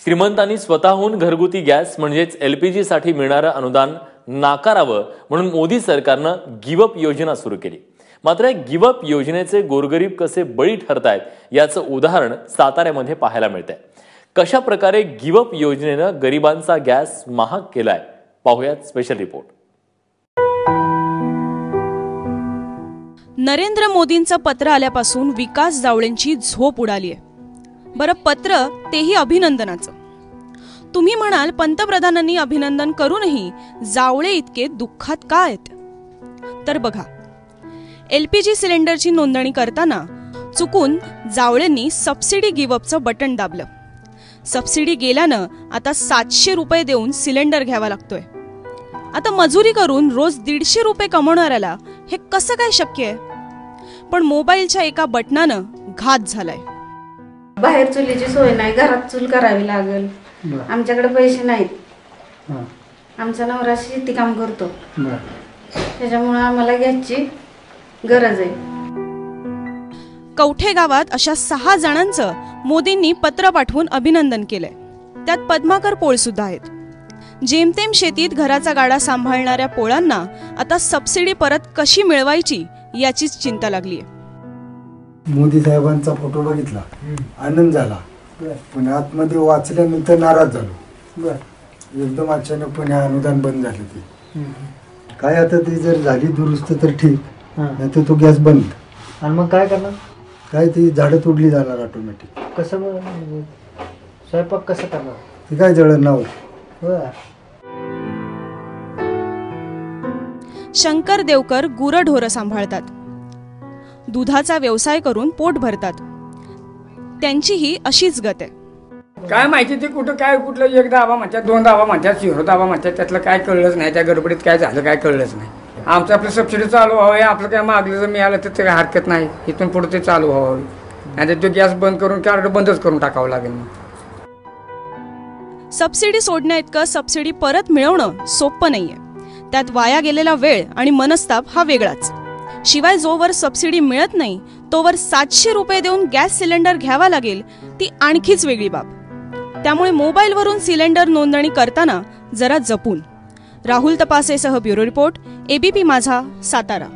श्रीमंतांनी स्वतःहून घरगुती गॅस म्हणजेच LPG साठी मिळणारं अनुदान नाकारावं म्हणून मोदी सरकारनं गिव्ह अप योजना सुरू केली। मात्र गिव्ह अप योजनेचे गोरगरीब कसे बळी ठरतायत याचं उदाहरण साताऱ्यामध्ये पाहायला मिळतंय। कशा प्रकारे गिव्ह अप योजनेनं गरिबांचा गॅस महाग केलाय पाहूयात स्पेशल रिपोर्ट। नरेंद्र मोदींचं पत्र आल्यापासून विकास जावळेंची झोप उडाली आहे। बरं, पत्र तेही अभिनंदनाचं। तुम्ही म्हणाल पंतप्रधानांनी अभिनंदन करूनही जावळे इतके दुःखात का आहेत? तर बघा, LPG सिलेंडरची नोंदणी करताना चुकून जावळेंनी सबसिडी गिव्ह अपचं बटन दाबलं। सबसिडी गेल्यानं आता 700 रुपये देऊन सिलेंडर घ्यावा लागतोय। आता मजुरी करून रोज 150 रुपये कमवणाऱ्याला हे कसं काय शक्य आहे? पण मोबाईलच्या एका बटनानं घात झालाय। बाहेर चुलीची सोय नाही, घरात चूल करावी लागेल। आमच्याकडे पैसे नाहीत। आमचा नवरा शेती काम करतो, त्याच्यामुळे आम्हाला गॅसची गरज आहे। कवठे गावात अशा 6 जणांचं मोदींनी पत्र पाठवून अभिनंदन केलंय। त्यात पद्माकर पोळ सुद्धा आहेत। जेमतेम शेतीत घराचा गाडा सांभाळणाऱ्या पोळांना आता सबसिडी परत कशी मिळवायची याचीच चिंता लागलीय। मोदी साहेबांचा फोटो बघितला, आनंद झाला, पण आतमध्ये वाचल्यानंतर नाराज झालो। एकदम अचानकपणे अनुदान बंद झालं। ते काय आता ती जर झाली दुरुस्त तर ठीक, नाही तर तो गॅस बंद। आणि मग काय करणार? काय ती झाडं तोडली जाणार ऑटोमॅटिक। कसं स्वयंपाक कसं करणार? ती काय जळणावर। शंकर देवकर गुरढोरं सांभाळतात, दुधाचा व्यवसाय करून पोट भरतात। त्यांचीही अशीच गत आहे। काय माहिती ते कुठं काय कुठलं एक दाबा म्हणतात, 2 दाबा म्हणतात, 0 दाबा म्हणतात, त्यातलं काय कळलंच नाही। त्या गडबडीत काय झालं काय कळलंच नाही। आमचं आपलं सबसिडी चालू व्हावं, आपलं काय मागलं जर मिळालं तर ते हरकत नाही, इथून पुढे ते चालू व्हावं। आणि तो गॅस बंद करून कार्ड बंदच करून टाकावं लागेल। सबसिडी सोडण्या इतकं सबसिडी परत मिळवणं सोपं नाहीये। त्यात वाया गेलेला वेळ आणि मनस्ताप हा वेगळाच। शिवाय जोवर सबसिडी मिळत नाही तोवर 700 रुपये देऊन गॅस सिलेंडर घ्यावा लागेल, ती आणखीच वेगळी बाब। त्यामुळे मोबाईलवरून सिलेंडर नोंदणी करताना जरा जपून। राहुल तपासेसह ब्युरो रिपोर्ट, ABP माझा, सातारा।